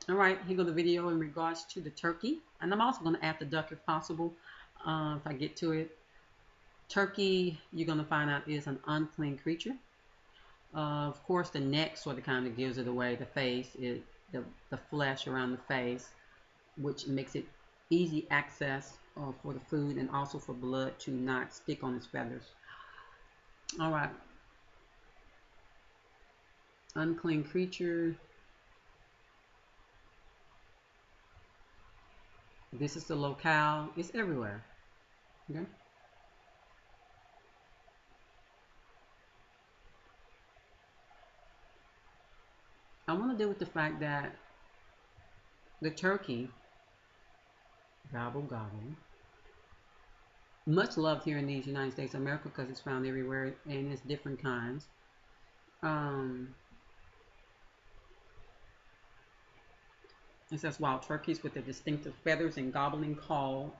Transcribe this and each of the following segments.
All right, here go the video in regards to the turkey. And I'm also going to add the duck if possible, if I get to it. Turkey, you're going to find out, is an unclean creature. Of course, the neck sort of kind of gives it away. The face, the flesh around the face, which makes it easy access for the food and also for blood to not stick on its feathers. All right, unclean creature. This is the locale. It's everywhere. Okay. I want to deal with the fact that the turkey, gobble gobble, much loved here in these United States of America because it's found everywhere and it's different kinds. Um, it says wild turkeys with their distinctive feathers and gobbling call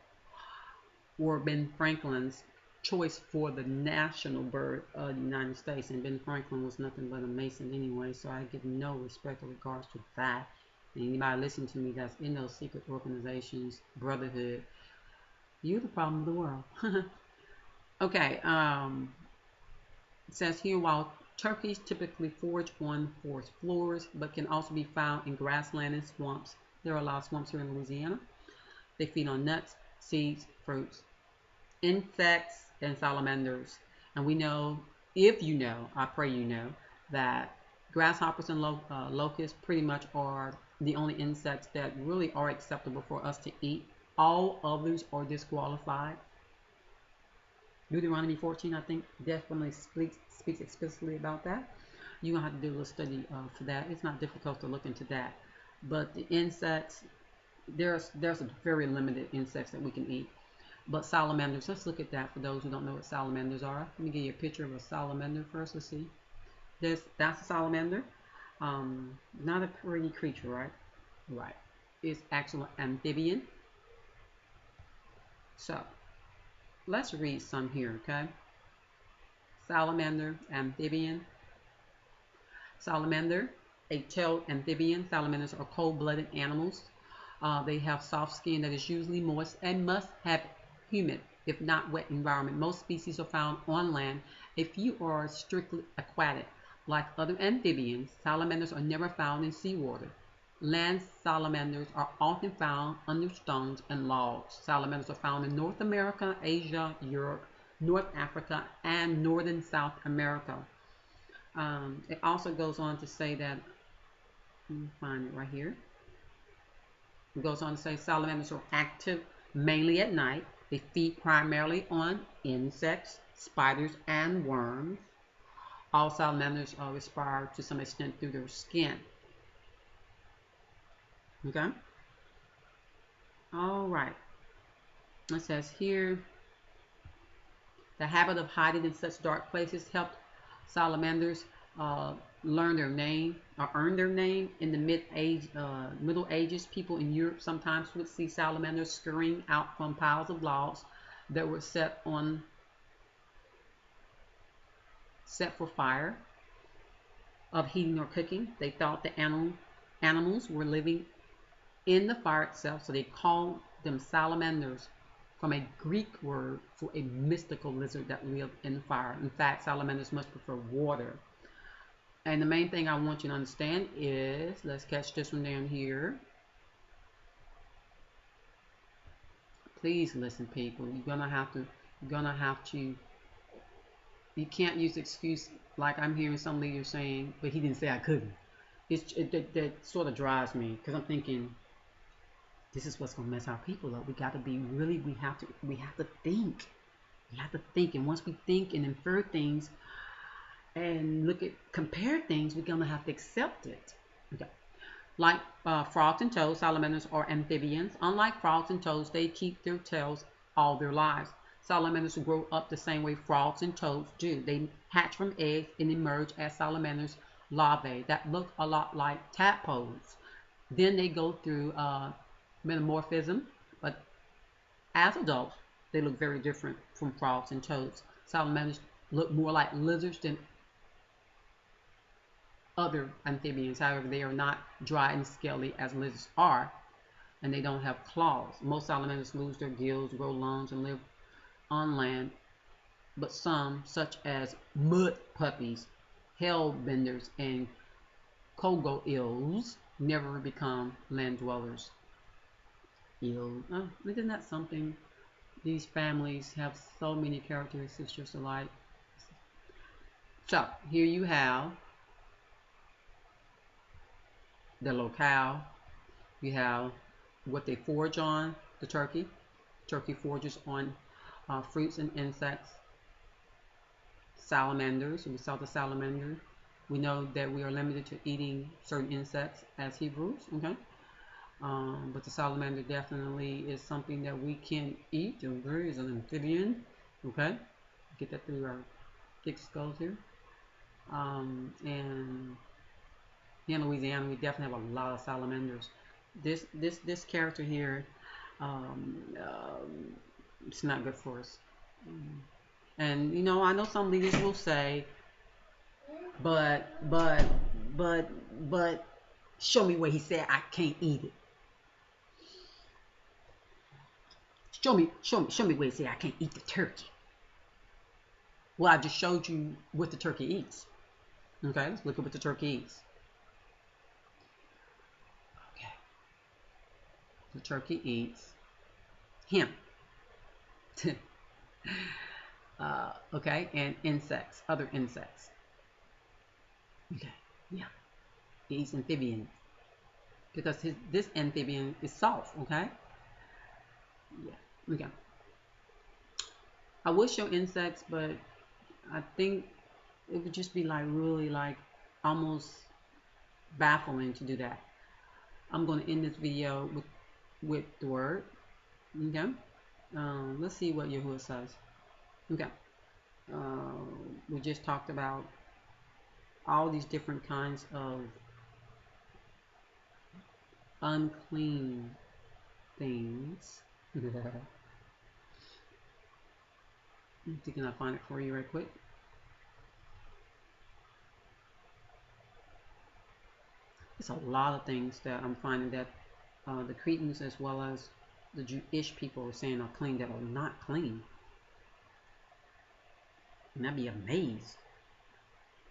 were Ben Franklin's choice for the national bird of the United States. And Ben Franklin was nothing but a Mason anyway, so I give no respect or regards to that. And anybody listening to me that's in those secret organizations, brotherhood, you're the problem of the world. Okay, it says here while turkeys typically forage on forest floors, but can also be found in grassland and swamps. There are a lot of swamps here in Louisiana. They feed on nuts, seeds, fruits, insects, and salamanders. And we know, if you know, I pray you know, that grasshoppers and locusts pretty much are the only insects that really are acceptable for us to eat. All others are disqualified. Deuteronomy 14, I think, definitely speaks explicitly about that. You're going to have to do a little study for that. It's not difficult to look into that. But the insects, there's a very limited insects that we can eat. But salamanders, let's look at that for those who don't know what salamanders are. Let me give you a picture of a salamander first. Let's see. That's a salamander. Not a pretty creature, right? Right. It's actually amphibian. So let's read some here, okay? Salamander, amphibian. Salamander, a tailed amphibian. Salamanders are cold-blooded animals. They have soft skin that is usually moist and must have humid, if not wet, environment. Most species are found on land. A few are strictly aquatic. Like other amphibians, salamanders are never found in seawater. Land salamanders are often found under stones and logs. Salamanders are found in North America, Asia, Europe, North Africa, and northern South America. It also goes on to say that, let me find it right here. It goes on to say salamanders are active mainly at night. They feed primarily on insects, spiders, and worms. All salamanders respire to some extent through their skin. Okay? All right. It says here, the habit of hiding in such dark places helped salamanders learn their name or earn their name in the Middle Ages. People in Europe sometimes would see salamanders scurrying out from piles of logs that were set for fire of heating or cooking. They thought the animals were living in the fire itself, so they called them salamanders, from a Greek word for a mystical lizard that lived in fire. In fact, salamanders much prefer water. And the main thing I want you to understand is, let's catch this one down here. Please listen, people. You're gonna have to. You can't use excuse like I'm hearing some leaders saying, but he didn't say I couldn't. That sort of drives me because I'm thinking, this is what's gonna mess our people up. We got to be really. We have to think. We have to think, and once we think and infer things and compare things, we're gonna have to accept it. Okay. Like frogs and toads, salamanders are amphibians. Unlike frogs and toads, they keep their tails all their lives. Salamanders grow up the same way frogs and toads do. They hatch from eggs and emerge as salamanders larvae that look a lot like tadpoles. Then they go through metamorphism, but as adults, they look very different from frogs and toads. Salamanders look more like lizards than other amphibians. However, they are not dry and scaly as lizards are, and they don't have claws. Most salamanders lose their gills, grow lungs, and live on land, but some, such as mud puppies, hellbenders, and kogo eels, never become land dwellers. Eel, isn't that something? These families have so many characteristics just alike. So here you have the locale. You have what they forage on, the turkey. Turkey forages on fruits and insects. Salamanders, we saw the salamander. We know that we are limited to eating certain insects as Hebrews, okay? But the salamander definitely is something that we can eat. It is an amphibian, okay? Get that through our thick skulls here. And here in Louisiana, we definitely have a lot of salamanders. This character here, it's not good for us. And you know, I know some leaders will say, but show me where he said I can't eat it. Show me where he said I can't eat the turkey. Well, I just showed you what the turkey eats. Okay, let's look at what the turkey eats. Okay, the turkey eats hemp. Okay, and insects, other insects. Okay, yeah, he eats amphibians because this amphibian is soft. Okay, yeah, okay. I would show insects, but I think it would just be like really like almost baffling to do that. I'm going to end this video with the word. Okay, let's see what Yahuwah says. Okay, we just talked about all these different kinds of unclean things. I'm thinking I'll find it for you right quick. It's a lot of things that I'm finding that the Cretans as well as the Jewish people are saying are clean that are not clean. And I'd be amazed.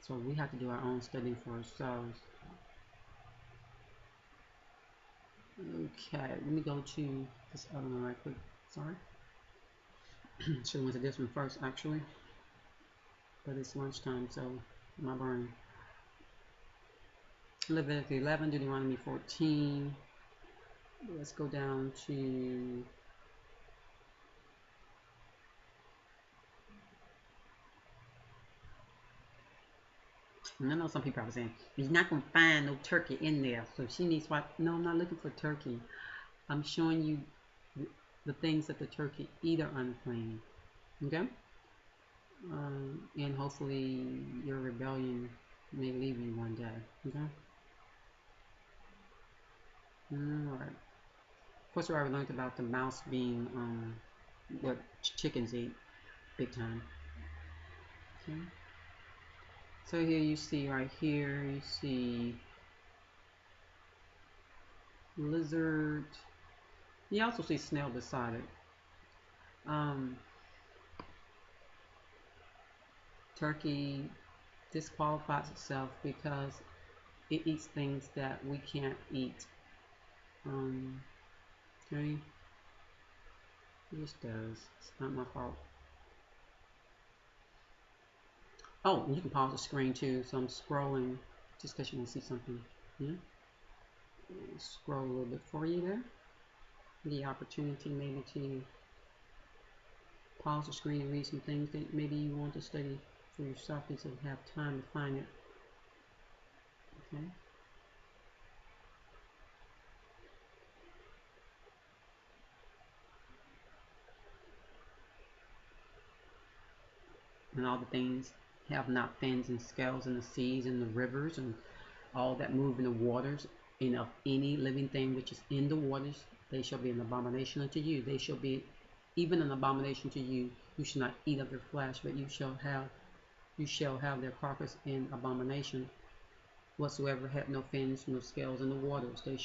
So we have to do our own studying for ourselves. Okay, let me go to this other one right quick. Sorry. Should have went to this one first actually. But it's lunchtime, so my brain. Leviticus 11, Deuteronomy 14. Let's go down to and I know some people are saying, you're not going to find no turkey in there. So she needs what? No, I'm not looking for turkey. I'm showing you the things that the turkey eat are unclean. Okay? And hopefully your rebellion may leave you one day. Okay? Alright. Of course, we already learned about the mouse being what chickens eat big time. Okay? So here you see right here, you see lizard. You also see snail beside it. Turkey disqualifies itself because it eats things that we can't eat. Okay, it just does. It's not my fault. Oh, and you can pause the screen too. So I'm scrolling just in case you want to see something. Yeah. Scroll a little bit for you there. The opportunity maybe to pause the screen and read some things that maybe you want to study for yourself because you have time to find it. Okay. And all the things have not fins and scales in the seas and the rivers and all that move in the waters, and of any living thing which is in the waters, they shall be an abomination unto you. They shall be even an abomination to you. You shall not eat of their flesh, but you shall have their carcass in abomination. whatsoever, had no fins, no scales in the waters. They